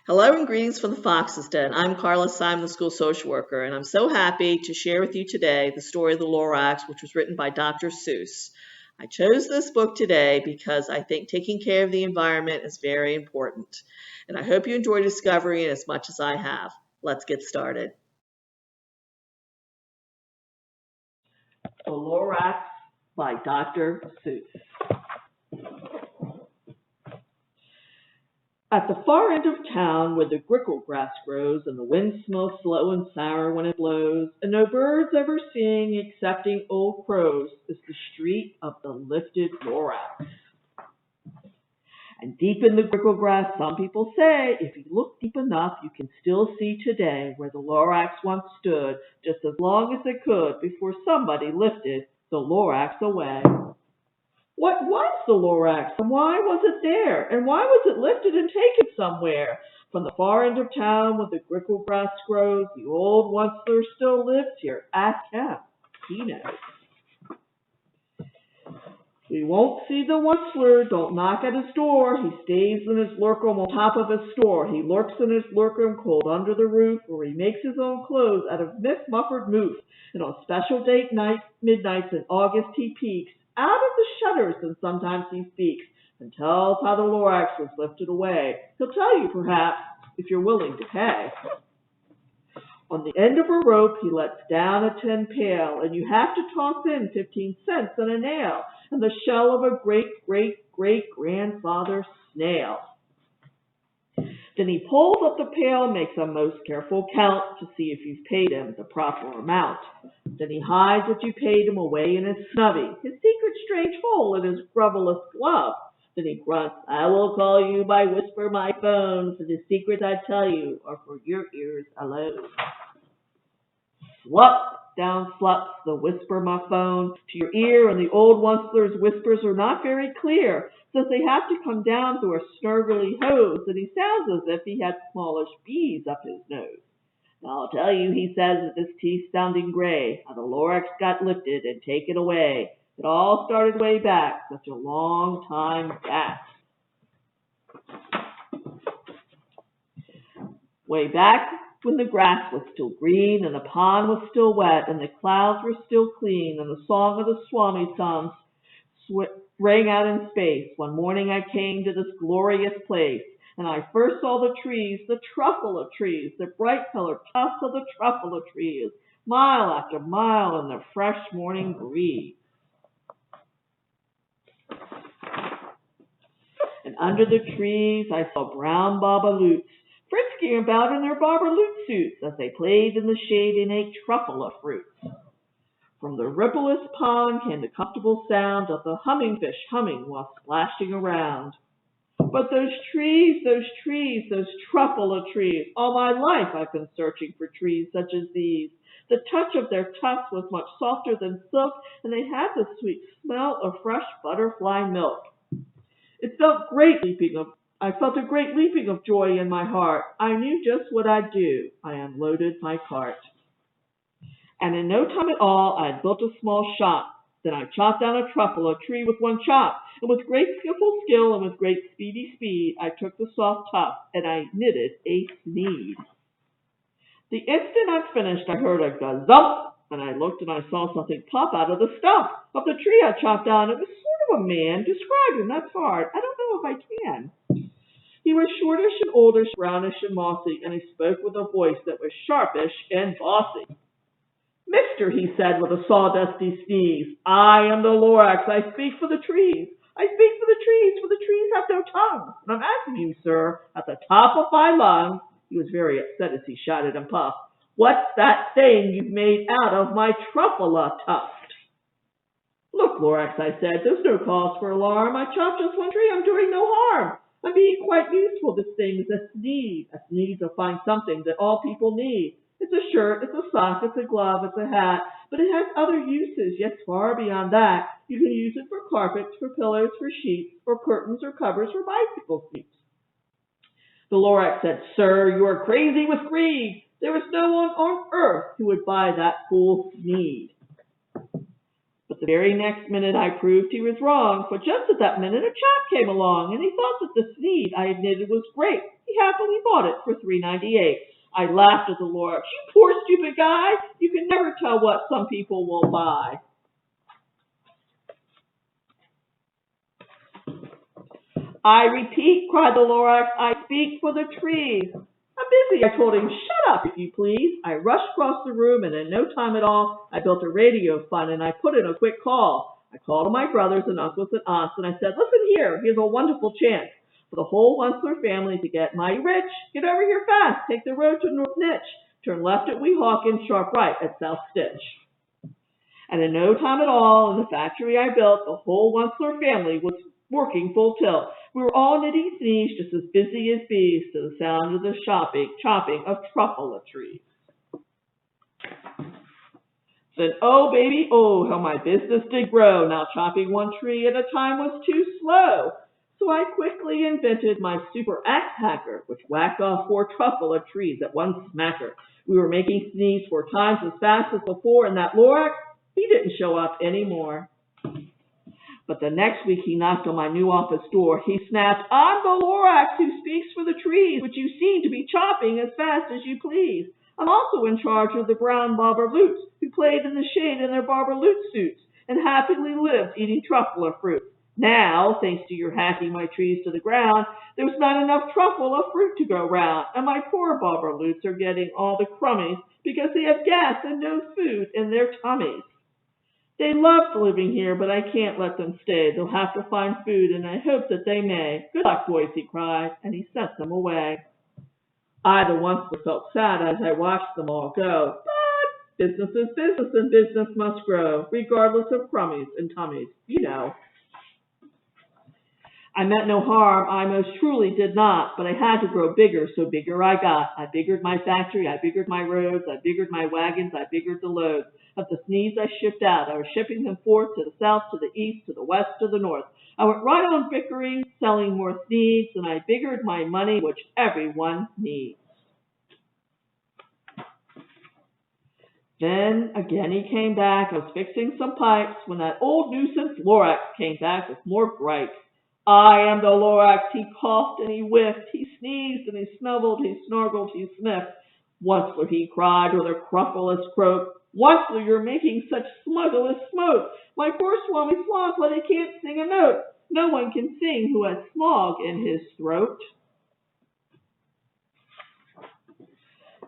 Hello and greetings from the Fox's Den. I'm Carla Simon, the school social worker, and I'm so happy to share with you today the story of the Lorax, which was written by Dr. Seuss. I chose this book today because I think taking care of the environment is very important, and I hope you enjoy discovering it as much as I have. Let's get started. The Lorax by Dr. Seuss. At the far end of town, where the grickle grass grows, and the wind smells slow and sour when it blows, and no birds ever sing excepting old crows, is the street of the lifted Lorax. And deep in the grickle grass, some people say, if you look deep enough, you can still see today where the Lorax once stood, just as long as it could before somebody lifted the Lorax away. What was the Lorax, and why was it there, and why was it lifted and taken somewhere? From the far end of town where the grickle grass grows, the old onceler still lives here. Ask him. He knows. We won't see the onceler. Don't knock at his door. He stays in his lurkum on top of his store. He lurks in his lurkum cold under the roof, where he makes his own clothes out of muffled moose. And on special date nights, midnights in August, he peeks out of the shutters, and sometimes he speaks and tells how the Lorax was lifted away. He'll tell you, perhaps, if you're willing to pay. On the end of a rope, he lets down a tin pail, and you have to toss in 15 cents and a nail, and the shell of a great-great-great-grandfather snail. Then he pulls up the pail and makes a most careful count to see if you've paid him the proper amount. Then he hides what you paid him away in his snubby, his secret strange hole in his grovelous glove. Then he grunts, I will call you by whisper my phone, for the secrets I tell you are for your ears alone. Slup, down slups the whisper my phone to your ear, and the old onceler's whispers are not very clear, since they have to come down through a snurgly hose, and he sounds as if he had smallish bees up his nose. Now I'll tell you, he says, with his teeth sounding gray, how the Lorax got lifted and taken away. It all started way back, such a long time back. Way back when the grass was still green, and the pond was still wet, and the clouds were still clean, and the song of the Swami songs rang out in space. One morning I came to this glorious place, and I first saw the trees, the truffula trees, the bright-colored tufts of the truffula trees, mile after mile in the fresh morning breeze. And under the trees I saw brown babaloots, frisking about in their barber-loot suits as they played in the shade and ate truffula fruits. From the rippleless pond came the comfortable sound of the humming fish humming while splashing around. But those trees, those truffula trees, all my life I've been searching for trees such as these. The touch of their tufts was much softer than silk, and they had the sweet smell of fresh butterfly milk. I felt a great leaping of joy in my heart. I knew just what I'd do. I unloaded my cart. And in no time at all, I had built a small shop. Then I chopped down a truffula tree with one chop, and with great skillful skill and with great speedy speed, I took the soft tuft and I knitted a sneed. The instant I'd finished, I heard a gazump, and I looked and I saw something pop out of the stump of the tree I chopped down. It was sort of a man. Describe him, that's hard. I don't know if I can. He was shortish and oldish, brownish and mossy, and he spoke with a voice that was sharpish and bossy. Mister, he said with a sawdusty sneeze, I am the Lorax. I speak for the trees. I speak for the trees have no tongues. And I'm asking you, sir, at the top of my lungs, he was very upset as he shouted and puffed, what's that thing you've made out of my truffula tuft? Look, Lorax, I said, there's no cause for alarm. I chopped just one tree. I'm doing no harm. I'm being quite useful. This thing is a sneeze. A sneeze will find something that all people need. It's a shirt, it's a sock, it's a glove, it's a hat, but it has other uses, yes, far beyond that. You can use it for carpets, for pillows, for sheets, or curtains, or covers, for bicycle seats. The Lorax said, Sir, you are crazy with greed. There is no one on earth who would buy that fool sneed. But the very next minute I proved he was wrong, for just at that minute a chap came along, and he thought that the sneed I had knitted was great. He happily bought it for $3.98. I laughed at the Lorax. You poor stupid guy! You can never tell what some people will buy. I repeat, cried the Lorax, I speak for the trees. I'm busy, I told him. Shut up, if you please. I rushed across the room, and in no time at all, I built a radio fund, and I put in a quick call. I called to my brothers and uncles and aunts, and I said, listen here, here's a wonderful chance for the whole Onceler family to get mighty rich. Get over here fast. Take the road to North Nitch. Turn left at Weehawken, sharp right at South Stitch. And in no time at all, in the factory I built, the whole Onceler family was working full tilt. We were all knitting sneeze, just as busy as bees, to the sound of the chopping of truffle trees. Then, oh baby, oh, how my business did grow. Now chopping one tree at a time was too slow. So I quickly invented my super axe hacker, which whacked off 4 truffle trees at one smacker. We were making sneeze 4 times as fast as before, and that Lorax, he didn't show up anymore. But the next week he knocked on my new office door. He snapped, I'm the Lorax who speaks for the trees, which you seem to be chopping as fast as you please. I'm also in charge of the brown bobber lutes, who played in the shade in their barber lute suits, and happily lived eating truffle fruit. Now, thanks to your hacking my trees to the ground, there's not enough truffle of fruit to go round, and my poor bobber lutes are getting all the crummies because they have gas and no food in their tummies. They loved living here, but I can't let them stay. They'll have to find food, and I hope that they may. Good luck, boys, he cried, and he sent them away. I, the Onceler, felt sad as I watched them all go. But business is business, and business must grow, regardless of crummies and tummies, you know. I meant no harm, I most truly did not, but I had to grow bigger, so bigger I got. I biggered my factory, I biggered my roads, I biggered my wagons, I biggered the loads. Of the sneeze I shipped out, I was shipping them forth to the south, to the east, to the west, to the north. I went right on bickering, selling more sneeze, and I biggered my money, which everyone needs. Then again he came back. I was fixing some pipes when that old nuisance Lorax came back with more gripes. I am the Lorax. He coughed and he whiffed. He sneezed and he snubbled. He snargled. He sniffed. Onceler, he cried with a crumpleless croak. Onceler, you're making such smuggless smoke. My poor Swami Sloth, but he can't sing a note. No one can sing who has smog in his throat.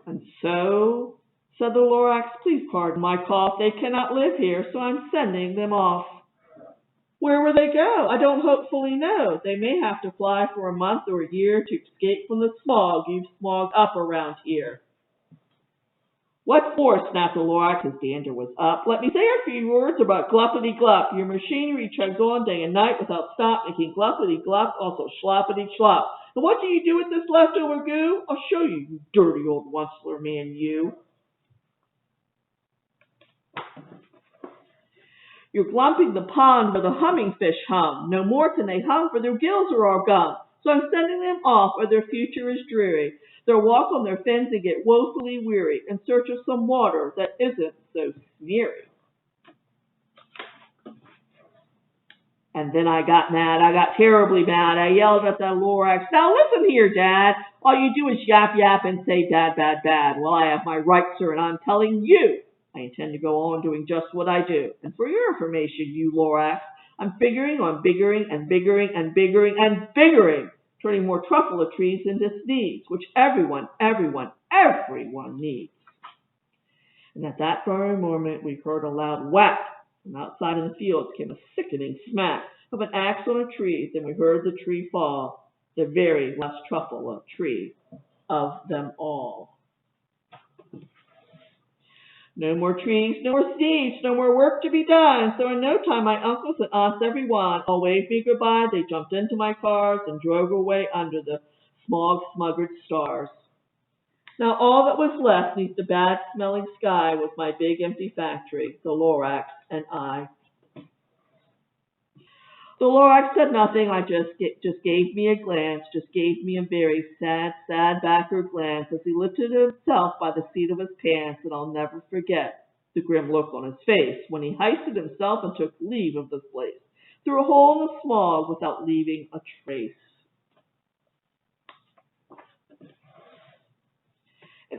And so, said the Lorax, please pardon my cough. They cannot live here, so I'm sending them off. Where will they go? I don't hopefully know. They may have to fly for a month or a year to escape from the smog you've smogged up around here. What for? Snapped the Lorax. His dander was up. Let me say a few words about gluppity glup. Your machinery chugs on day and night without stop, making gluppity glup, also sloppity slop. And what do you do with this leftover goo? I'll show you, you dirty old Onceler man, you. You're glumping the pond where the humming fish hum. No more can they hum, for their gills are all gum. So I'm sending them off, or their future is dreary. They'll walk on their fins and get woefully weary in search of some water that isn't so smeary. And then I got mad. I got terribly mad. I yelled at that Lorax, now listen here, Dad. All you do is yap yap and say bad, bad, bad. Well, I have my rights, sir, and I'm telling you. I intend to go on doing just what I do. And for your information, you Lorax, I'm figuring on biggering and biggering and biggering and biggering, turning more truffle trees into sneeze, which everyone needs. And at that very moment, we heard a loud whack. From outside in the fields came a sickening smack of an axe on a tree. Then we heard the tree fall, the very last truffle tree of them all. No more trees, no more seeds, no more work to be done. So in no time, my uncles and aunts, everyone, all waved me goodbye. They jumped into my cars and drove away under the smog-smuggered stars. Now all that was left neath the bad-smelling sky was my big empty factory, the Lorax, and I. The Lorax said nothing. I just gave me a glance, just gave me a very sad, sad backward glance as he lifted himself by the seat of his pants, and I'll never forget the grim look on his face when he hoisted himself and took leave of this place through a hole in the smog without leaving a trace.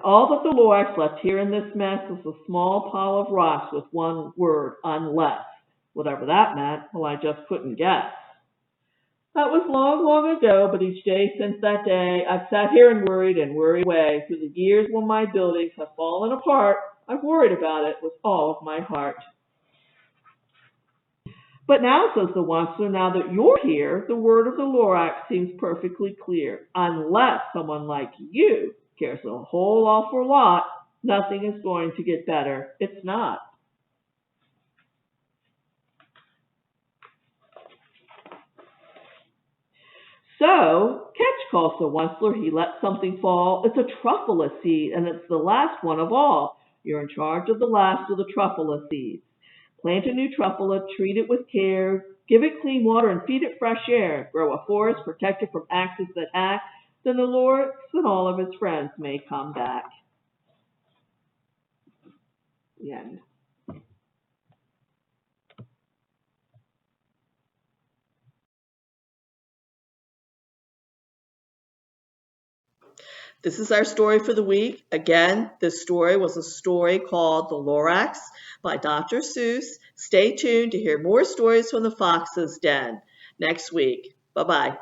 all that the Lorax left here in this mess was a small pile of rocks with one word, unless. Whatever that meant, well, I just couldn't guess. That was long, long ago, but each day since that day, I've sat here and worried away. Through the years when my buildings have fallen apart, I've worried about it with all of my heart. But now, says the Onceler, now that you're here, the word of the Lorax seems perfectly clear. Unless someone like you cares a whole awful lot, nothing is going to get better. It's not. So, catch, calls the Onceler. He lets something fall. It's a truffula seed, and it's the last one of all. You're in charge of the last of the truffula seeds. Plant a new truffula, treat it with care, give it clean water, and feed it fresh air. Grow a forest, protect it from axes that hack. Then the Lorax and all of his friends may come back. The end. This is our story for the week. Again, this story was a story called The Lorax by Dr. Seuss. Stay tuned to hear more stories from the Fox's Den next week. Bye-bye.